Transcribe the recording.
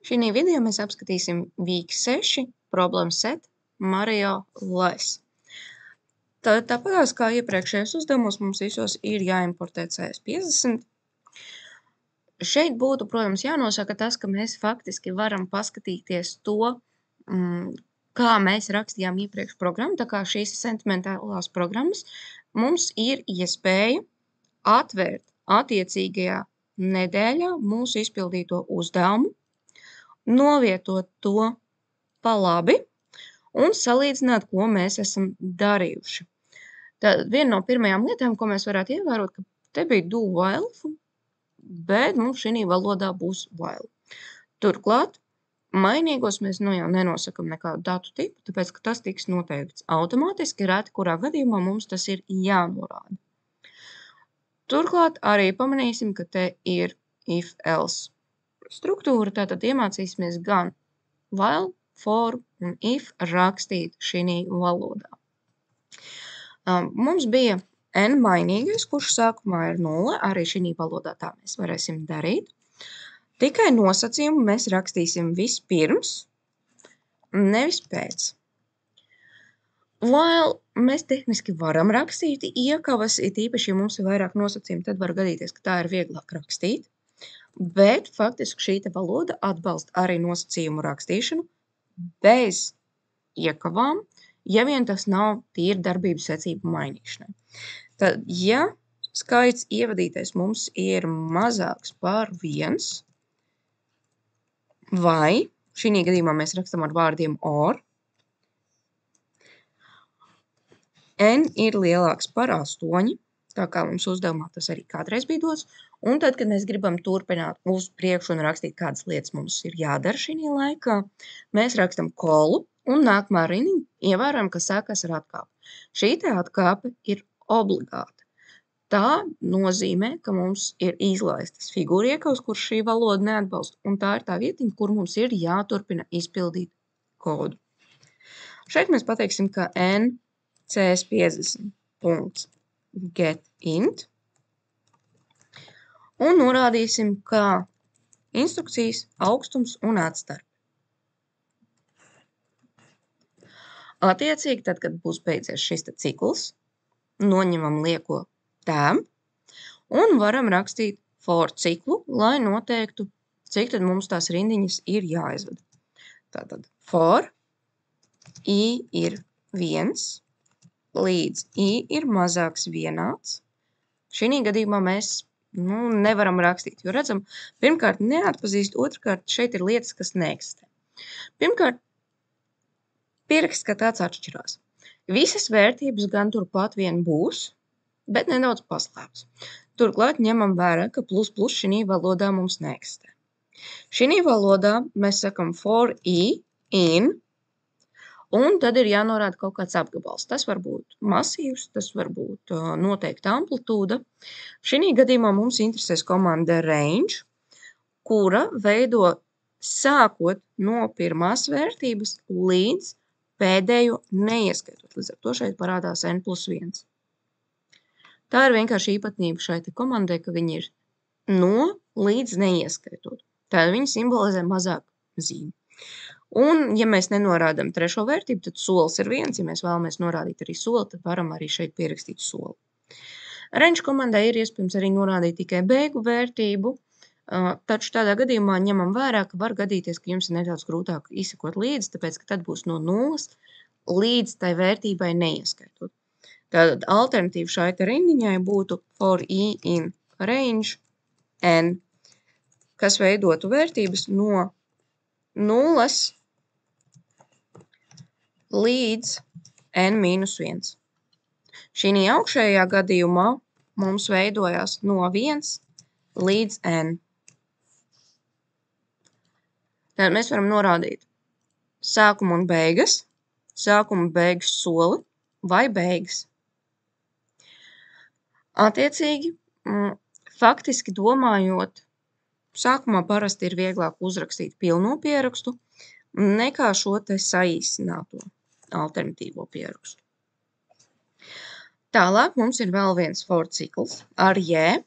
Šī video mēs apskatīsim week 6 problem set Mario Less. Tāpatās kā iepriekšējos uzdevumos mums visos ir jāimportē CS50. Šeit būtu, protams, jānosaka tas, ka mēs faktiski varam paskatīties to, kā mēs rakstījām iepriekš programmu, tā kā šīs sentimentālās programmas mums ir iespēja atvērt attiecīgajā nedēļā mūsu izpildīto uzdevumu, novietot to pa labi un salīdzināt, ko mēs esam darījuši. Tad viena no pirmajām lietām, ko mēs varētu ievērot, ka te bija do while, bet mums šī valodā būs while. Turklāt, mainīgos mēs jau nenosakam nekādu datu tipu, tāpēc, ka tas tiks noteikts automātiski, reti kurā gadījumā mums tas ir jānorāda. Turklāt arī pamanīsim, ka te ir if-else struktūra, tātad iemācīsimies gan while, for un if rakstīt šī valodā. Mums bija n mainīgais, kurš sākumā ir 0, arī šī valodā tā mēs varēsim darīt. Tikai nosacījumu mēs rakstīsim vispirms, nevis pēc. While mēs tehniski varam rakstīt iekavas, it īpaši, ja mums ir vairāk nosacījumu, tad var gadīties, ka tā ir vieglāk rakstīt, bet faktiski šī valoda atbalsta arī nosacījumu rakstīšanu bez iekavām, ja vien tas nav tīri darbības secību mainīšanai. Tad, ja skaits ievadītais mums ir mazāks par 1, vai šī gadījumā mēs rakstam ar vārdiem or, n ir lielāks par 8, tā kā mums uzdevumā tas arī kādreiz bija dots, un tad, kad mēs gribam turpināt uz priekšu un rakstīt, kādas lietas mums ir jādara šī laikā, mēs rakstam kolu, un nākamā rindiņa ievērojam, ka sākās ar atkāpi. Šī atkāpe ir obligāta. Tā nozīmē, ka mums ir izlaistas figūra iekavas, kur šī valoda neatbalsta, un tā ir tā vietiņa, kur mums ir jāturpina izpildīt kodu. Šeit mēs pateiksim, ka n cs50.getInt un norādīsim, ka instrukcijas augstums un atstarpe. Attiecīgi, tad, kad būs beidzies šis cikls, noņemam lieko tēmu un varam rakstīt for ciklu, lai noteiktu, cik tad mums tās rindiņas ir jāizvada. Tātad for i ir 1 līdz i ir mazāks vienāds. Šī gadījumā mēs nevaram rakstīt, jo redzam, pirmkārt neatpazīst, otrkārt šeit ir lietas, kas neeksistē. Pirmkārt, pieraksts, ka tāds atšķirās. Visas vērtības gan turpat vien būs, bet nedaudz paslēpts. Turklāt ņemam vērā, ka plus šī valodā mums neeksistē. Šī valodā mēs sakam for i, in, un tad ir jānorāda kaut kāds apgabals. Tas var būt masīvs, tas var būt noteikta amplitūda. Šī gadījumā mums interesēs komanda range, kura veido sākot no pirmās vērtības līdz pēdējo neieskaitot. Līdz ar to šeit parādās n+1. Tā ir vienkārši īpatnība šai komandai, ka viņi ir no līdz neieskaitot. Tad viņi simbolizē mazāk zīmi. Un, ja mēs nenorādām trešo vērtību, tad solis ir 1. Ja mēs vēlamies norādīt arī soli, tad varam arī šeit pierakstīt soli. Range komandai ir iespējams arī norādīt tikai beigu vērtību, taču tādā gadījumā ņemam vērā, ka var gadīties, ka jums ir nedaudz grūtāk izsekot līdzi, tāpēc, ka tad būs no 0 līdz tai vērtībai neieskaitot. Tātad alternatīva šai rindiņai būtu for i in range n, kas veidotu vērtības no 0 līdz n-1. Šī augšējā gadījumā mums veidojās no 1 līdz n. Tad mēs varam norādīt sākumu un beigas, sākumu beigas soli vai beigas. Attiecīgi, faktiski domājot, sākumā parasti ir vieglāk uzrakstīt pilno pierakstu nekā šo te saīsināto alternatīvo pierakstu. Tālāk mums ir vēl viens for cikls ar j,